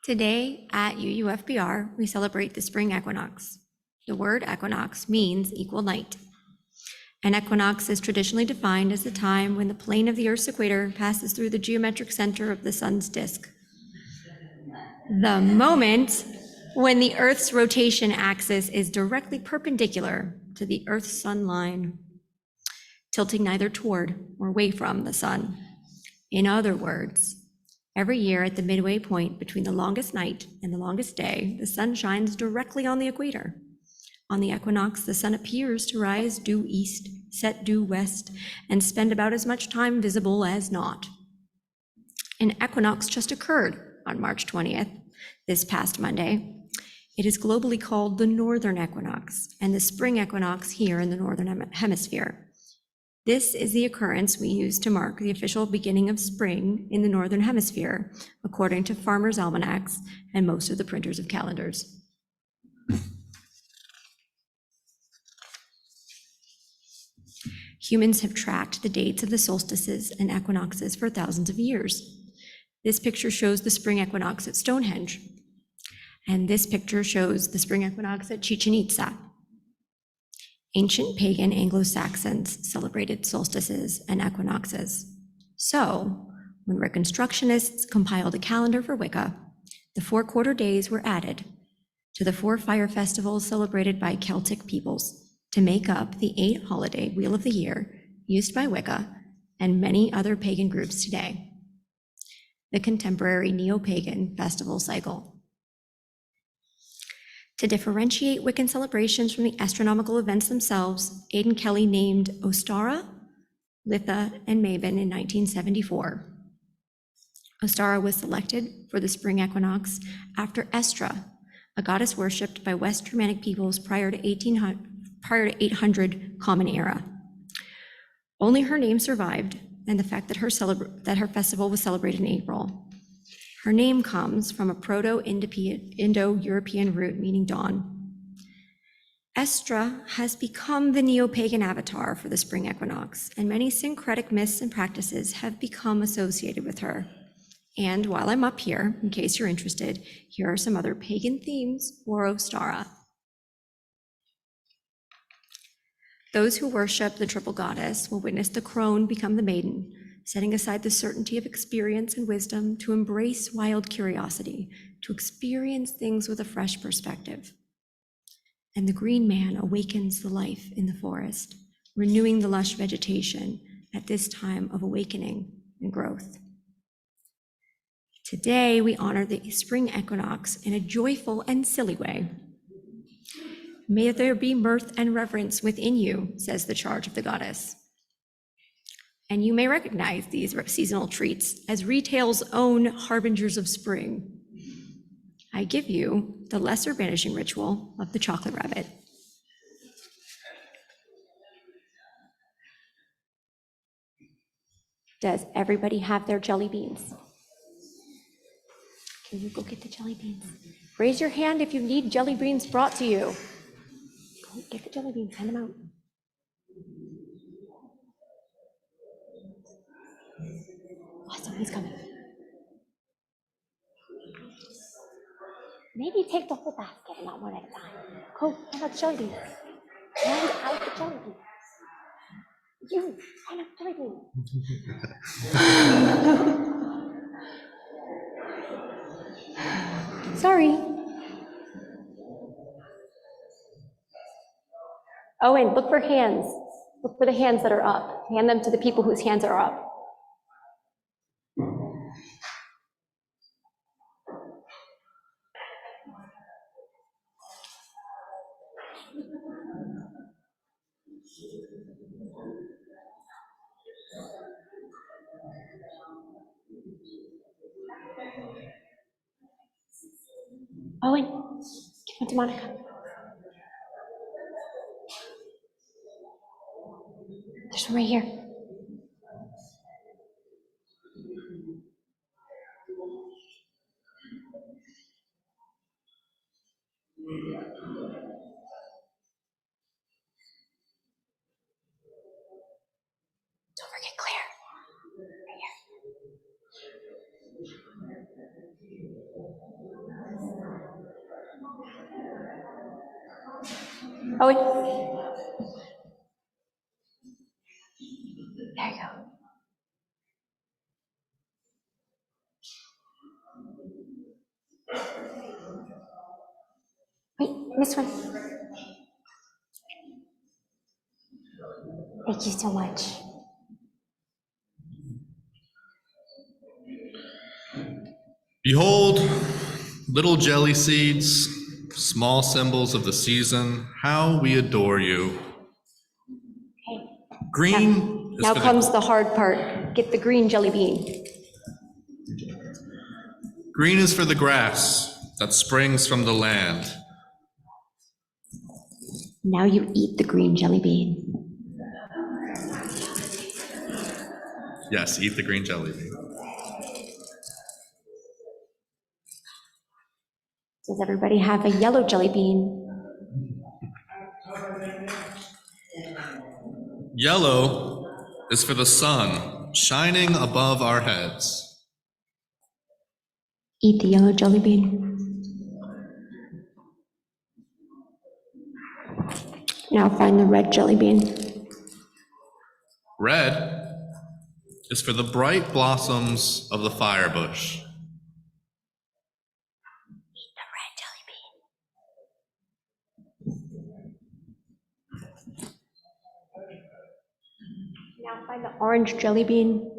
Today at UUFBR, we celebrate the spring equinox. The word equinox means equal night. An equinox is traditionally defined as the time when the plane of the Earth's equator passes through the geometric center of the sun's disk. The moment when the Earth's rotation axis is directly perpendicular to the Earth-Sun line, tilting neither toward or away from the sun. In other words, every year at the midway point between the longest night and the longest day, the sun shines directly on the equator. On the equinox, the sun appears to rise due east, set due west, and spend about as much time visible as not. An equinox just occurred on March 20th, this past Monday. It is globally called the northern equinox and the spring equinox here in the northern hemisphere. This is the occurrence we use to mark the official beginning of spring in the northern hemisphere, according to farmers' almanacs and most of the printers of calendars. Humans have tracked the dates of the solstices and equinoxes for thousands of years. This picture shows the spring equinox at Stonehenge, and this picture shows the spring equinox at Chichen Itza. Ancient pagan Anglo-Saxons celebrated solstices and equinoxes. So, when Reconstructionists compiled a calendar for Wicca, the 4 quarter days were added to the 4 fire festivals celebrated by Celtic peoples to make up the 8-holiday wheel of the year used by Wicca and many other pagan groups today. The contemporary neo-pagan festival cycle. To differentiate Wiccan celebrations from the astronomical events themselves, Aidan Kelly named Ostara, Litha, and Mabon in 1974. Ostara was selected for the spring equinox after Estra, a goddess worshipped by West Germanic peoples prior to 800 Common Era. Only her name survived, and the fact that her festival was celebrated in April. Her name comes from a Proto-Indo-European root meaning dawn. Estra has become the neo-pagan avatar for the spring equinox, and many syncretic myths and practices have become associated with her. And while I'm up here, in case you're interested, here are some other pagan themes for Ostara. Those who worship the triple goddess will witness the crone become the maiden, setting aside the certainty of experience and wisdom to embrace wild curiosity, to experience things with a fresh perspective. And the green man awakens the life in the forest, renewing the lush vegetation at this time of awakening and growth. Today, we honor the spring equinox in a joyful and silly way. May there be mirth and reverence within you, says the charge of the goddess. And you may recognize these seasonal treats as retail's own harbingers of spring. I give you the lesser banishing ritual of the chocolate rabbit. Does everybody have their jelly beans? Can you go get the jelly beans? Raise your hand if you need jelly beans brought to you. Go get the jelly beans, hand them out. Awesome, he's coming. Maybe take the whole basket and not one at a time. Go, hand out the jelly beans. Hand out the jelly beans. You, hand out the jelly beans. Sorry. Owen, look for hands. Look for the hands that are up. Hand them to the people whose hands are up. Owen, give one to Monica. There's one right here. Don't forget Claire. Right here. Oh, wait. There you go. Wait, this one. Thank you so much. Behold, little jelly seeds, small symbols of the season, how we adore you. Okay. Green. Now comes the hard part. Get the green jelly bean. Green is for the grass that springs from the land. Now you eat the green jelly bean. Yes, eat the green jelly bean. Does everybody have a yellow jelly bean? Yellow is for the sun shining above our heads. Eat the yellow jelly bean. Now find the red jelly bean. Red is for the bright blossoms of the firebush. Eat the red jelly bean. Now find the orange jelly bean.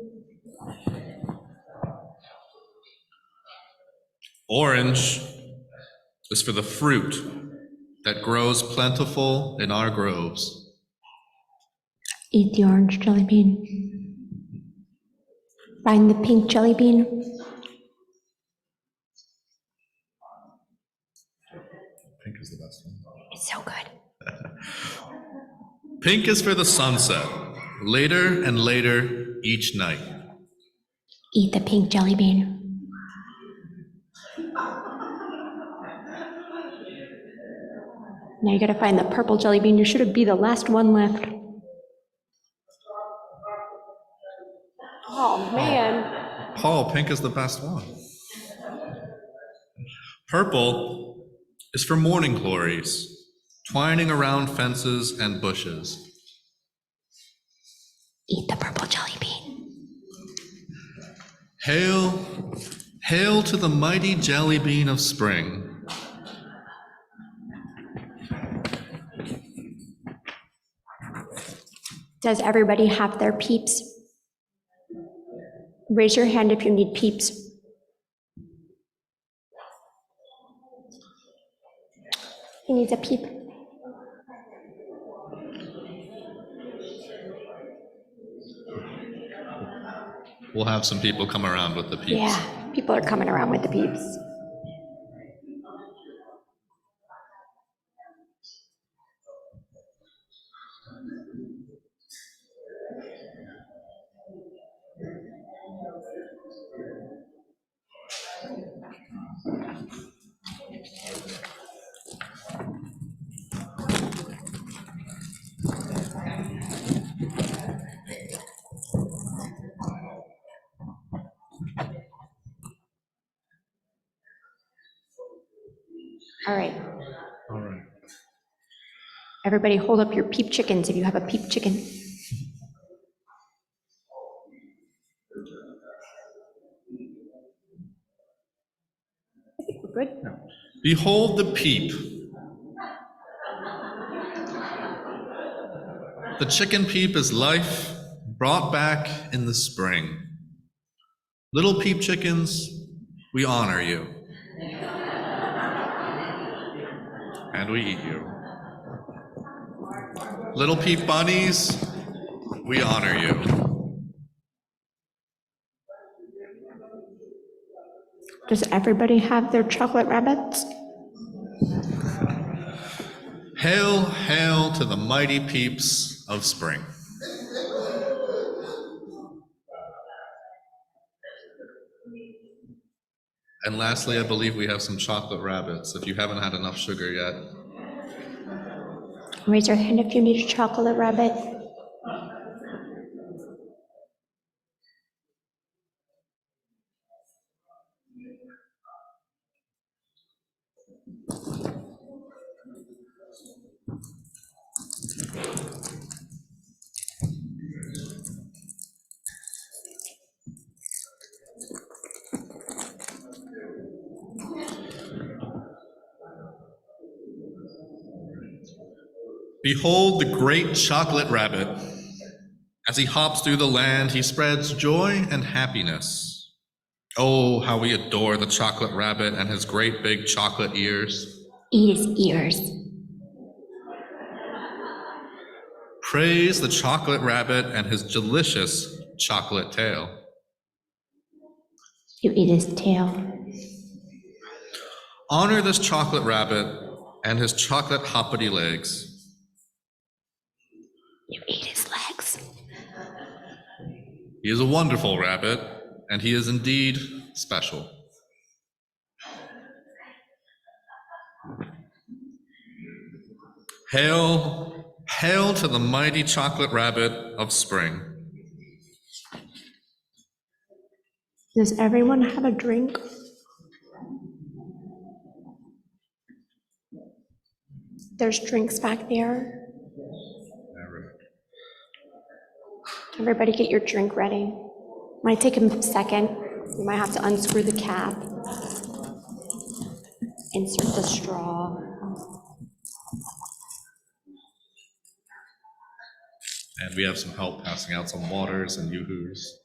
Orange is for the fruit that grows plentiful in our groves. Eat the orange jelly bean. Find the pink jelly bean. Pink is the best one. It's so good. Pink is for the sunset, later and later each night. Eat the pink jelly bean. Now you gotta find the purple jelly bean. You should be the last one left. Oh, man. Paul, pink is the best one. Purple is for morning glories, twining around fences and bushes. Eat the purple jelly bean. Hail, hail to the mighty jelly bean of spring. Does everybody have their peeps? Raise your hand if you need peeps. He needs a peep. We'll have some people come around with the peeps. Yeah, people are coming around with the peeps. All right. All right. Everybody hold up your peep chickens if you have a peep chicken. I think we're good. Behold the peep. The chicken peep is life brought back in the spring. Little peep chickens, we honor you. And we eat you. Little peep bunnies, we honor you. Does everybody have their chocolate rabbits? Hail, hail to the mighty peeps of spring. And lastly, I believe we have some chocolate rabbits, if you haven't had enough sugar yet. Raise your hand if you need a chocolate rabbit. Behold the great chocolate rabbit. As he hops through the land, he spreads joy and happiness. Oh, how we adore the chocolate rabbit and his great big chocolate ears. Eat his ears. Praise the chocolate rabbit and his delicious chocolate tail. You eat his tail. Honor this chocolate rabbit and his chocolate hoppity legs. You eat his legs. He is a wonderful rabbit, and he is indeed special. Hail, hail to the mighty chocolate rabbit of spring. Does everyone have a drink? There's drinks back there. Everybody get your drink ready. Might take a second. You might have to unscrew the cap. Insert the straw. And we have some help passing out some waters and yoo-hoos.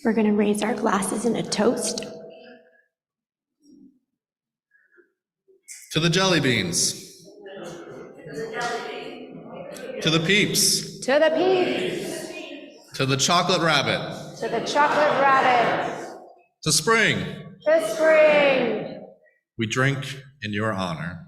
We're going to raise our glasses in a toast. To the jelly beans. To the peeps. To the peeps. To the chocolate rabbit. To the chocolate rabbit. To spring. To spring. We drink in your honor.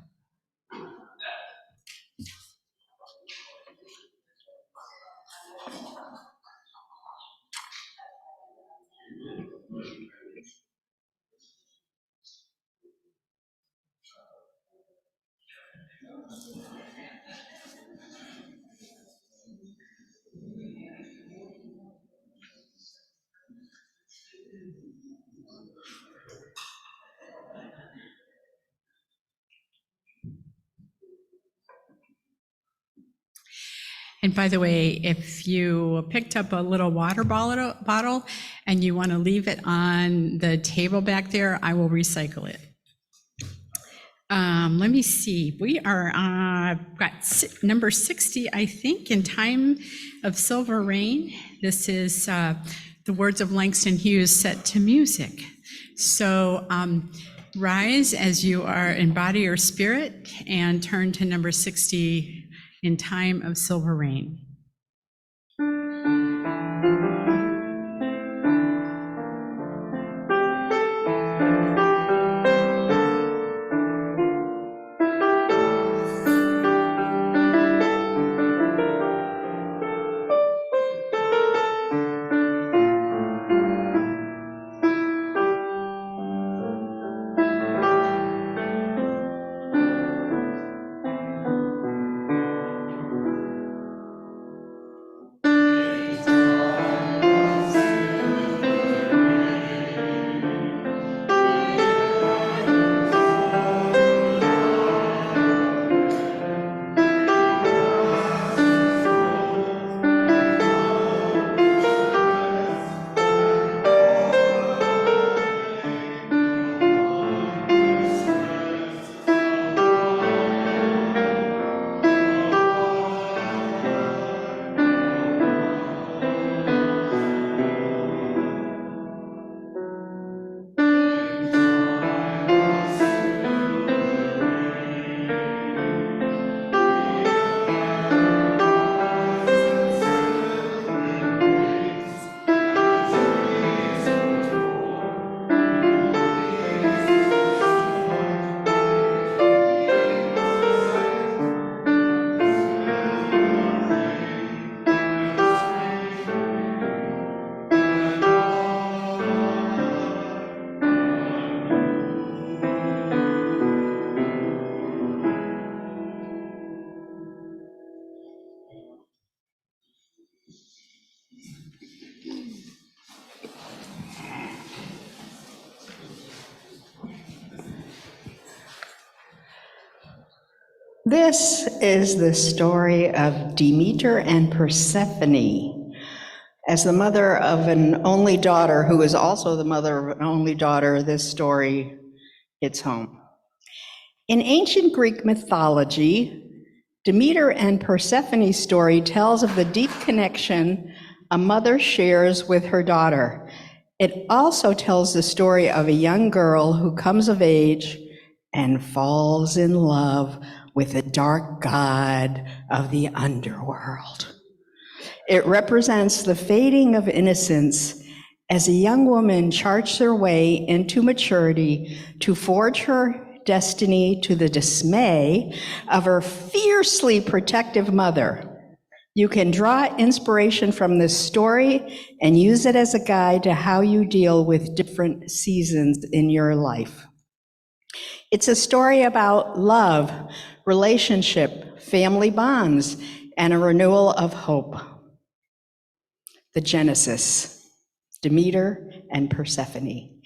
And by the way, if you picked up a little water bottle and you want to leave it on the table back there, I will recycle it. Let me see. We are got number 60, I think, in Time of Silver Rain. This is the words of Langston Hughes set to music. So rise as you are in body or spirit and turn to number 60 in Time of Silver Rain. This is the story of Demeter and Persephone. As the mother of an only daughter, who is also the mother of an only daughter, this story hits home. In ancient Greek mythology, Demeter and Persephone's story tells of the deep connection a mother shares with her daughter. It also tells the story of a young girl who comes of age and falls in love with the dark god of the underworld. It represents the fading of innocence as a young woman charts her way into maturity to forge her destiny to the dismay of her fiercely protective mother. You can draw inspiration from this story and use it as a guide to how you deal with different seasons in your life. It's a story about love, relationship, family bonds, and a renewal of hope. The Genesis, Demeter and Persephone.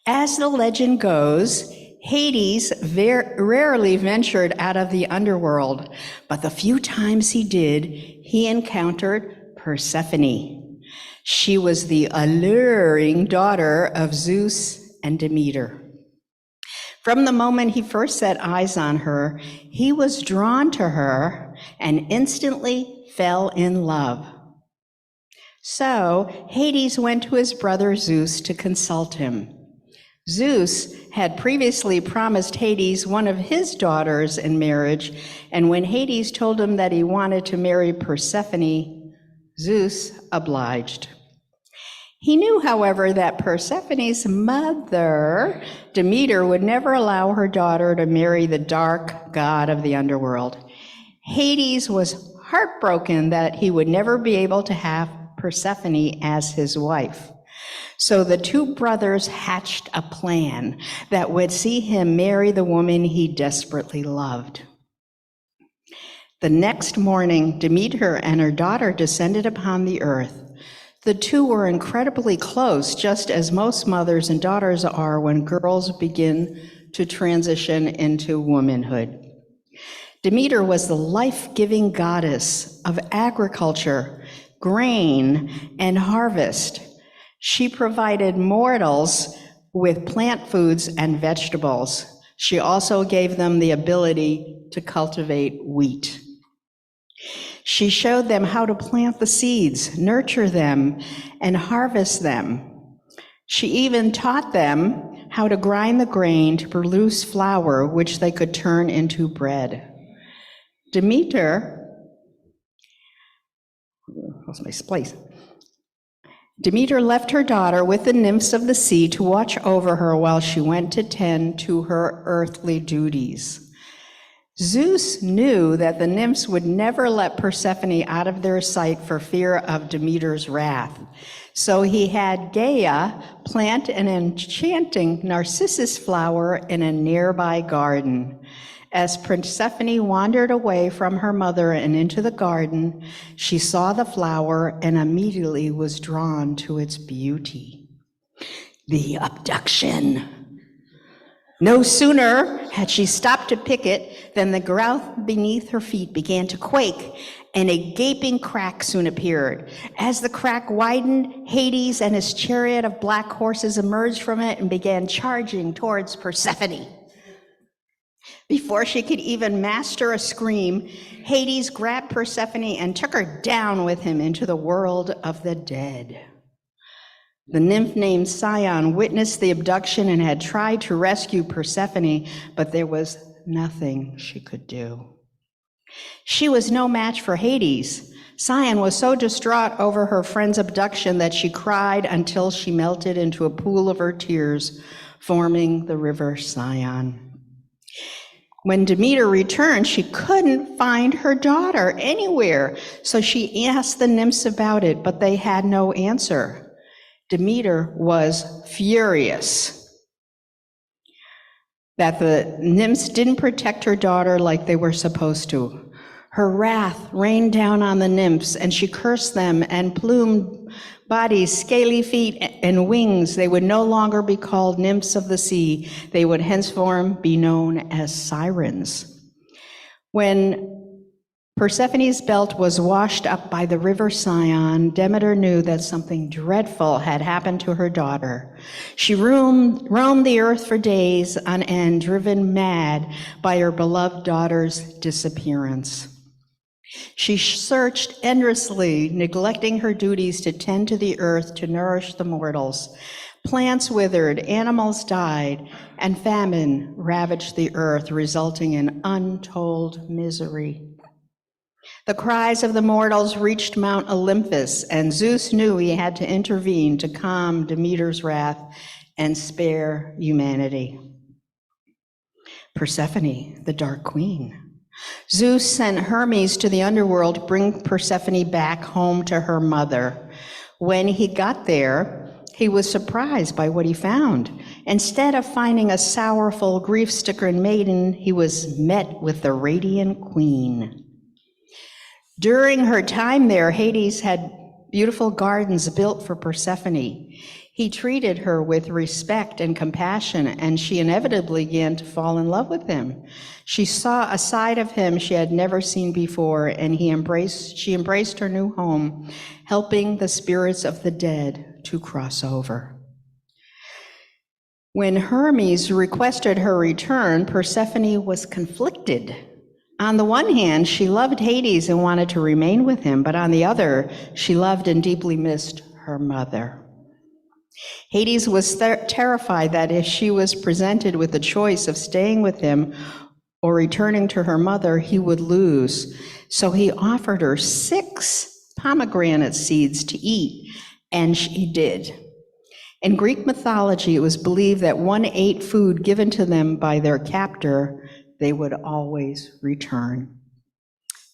As the legend goes, Hades rarely ventured out of the underworld, but the few times he did, he encountered Persephone. She was the alluring daughter of Zeus and Demeter. From the moment he first set eyes on her, he was drawn to her and instantly fell in love. So Hades went to his brother Zeus to consult him. Zeus had previously promised Hades one of his daughters in marriage, and when Hades told him that he wanted to marry Persephone, Zeus obliged. He knew, however, that Persephone's mother, Demeter, would never allow her daughter to marry the dark god of the underworld. Hades was heartbroken that he would never be able to have Persephone as his wife. So the two brothers hatched a plan that would see him marry the woman he desperately loved. The next morning, Demeter and her daughter descended upon the earth. The two were incredibly close, just as most mothers and daughters are when girls begin to transition into womanhood. Demeter was the life-giving goddess of agriculture, grain, and harvest. She provided mortals with plant foods and vegetables. She also gave them the ability to cultivate wheat. She showed them how to plant the seeds, nurture them, and harvest them. She even taught them how to grind the grain to produce flour, which they could turn into bread. Demeter, lost my place. Demeter left her daughter with the nymphs of the sea to watch over her while she went to tend to her earthly duties. Zeus knew that the nymphs would never let Persephone out of their sight for fear of Demeter's wrath. So he had Gaia plant an enchanting narcissus flower in a nearby garden. As Persephone wandered away from her mother and into the garden, she saw the flower and immediately was drawn to its beauty. The abduction. No sooner had she stopped to pick it than the ground beneath her feet began to quake, and a gaping crack soon appeared. As the crack widened, Hades and his chariot of black horses emerged from it and began charging towards Persephone. Before she could even master a scream, Hades grabbed Persephone and took her down with him into the world of the dead. The nymph named Scion witnessed the abduction and had tried to rescue Persephone, but there was nothing she could do. She was no match for Hades. Scion was so distraught over her friend's abduction that she cried until she melted into a pool of her tears, forming the river Scion. When Demeter returned, she couldn't find her daughter anywhere, so she asked the nymphs about it, but they had no answer. Demeter was furious that the nymphs didn't protect her daughter like they were supposed to. Her wrath rained down on the nymphs, and she cursed them, and plumed bodies, scaly feet, and wings. They would no longer be called nymphs of the sea. They would henceforth be known as sirens. When Persephone's belt was washed up by the river Sion. Demeter knew that something dreadful had happened to her daughter. She roamed the earth for days on end, driven mad by her beloved daughter's disappearance. She searched endlessly, neglecting her duties to tend to the earth to nourish the mortals. Plants withered, animals died, and famine ravaged the earth, resulting in untold misery. The cries of the mortals reached Mount Olympus, and Zeus knew he had to intervene to calm Demeter's wrath and spare humanity. Persephone, the Dark Queen. Zeus sent Hermes to the underworld to bring Persephone back home to her mother. When he got there, he was surprised by what he found. Instead of finding a sorrowful, grief-stricken maiden, he was met with the radiant queen. During her time there, Hades had beautiful gardens built for Persephone. He treated her with respect and compassion, and she inevitably began to fall in love with him. She saw a side of him she had never seen before, and she embraced her new home, helping the spirits of the dead to cross over. When Hermes requested her return, Persephone was conflicted. On the one hand, she loved Hades and wanted to remain with him, but on the other, she loved and deeply missed her mother. Hades was terrified that if she was presented with the choice of staying with him or returning to her mother, he would lose. So he offered her 6 pomegranate seeds to eat, and she did. In Greek mythology, it was believed that one ate food given to them by their captor, they would always return.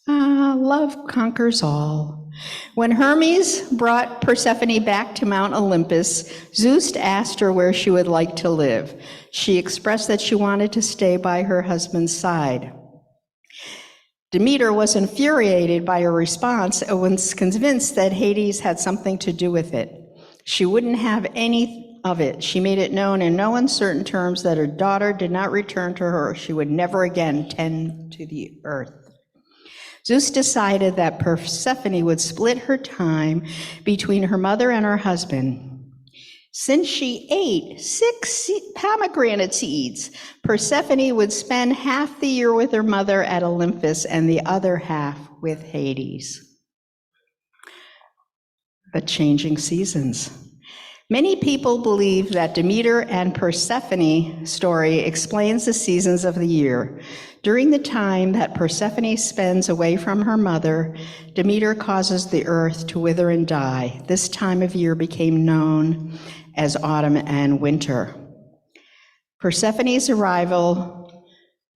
Love conquers all. When Hermes brought Persephone back to Mount Olympus, Zeus asked her where she would like to live. She expressed that she wanted to stay by her husband's side. Demeter was infuriated by her response and was convinced that Hades had something to do with it. She wouldn't have any of it. She made it known in no uncertain terms that her daughter did not return to her. She would never again tend to the earth. Zeus decided that Persephone would split her time between her mother and her husband. Since she ate 6 pomegranate seeds, Persephone would spend half the year with her mother at Olympus and the other half with Hades. But changing seasons. Many people believe that Demeter and Persephone story explains the seasons of the year. During the time that Persephone spends away from her mother, Demeter causes the earth to wither and die. This time of year became known as autumn and winter. Persephone's arrival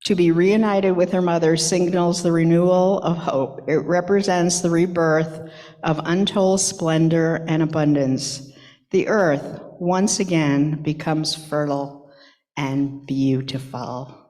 to be reunited with her mother signals the renewal of hope. It represents the rebirth of untold splendor and abundance. The earth once again becomes fertile and beautiful.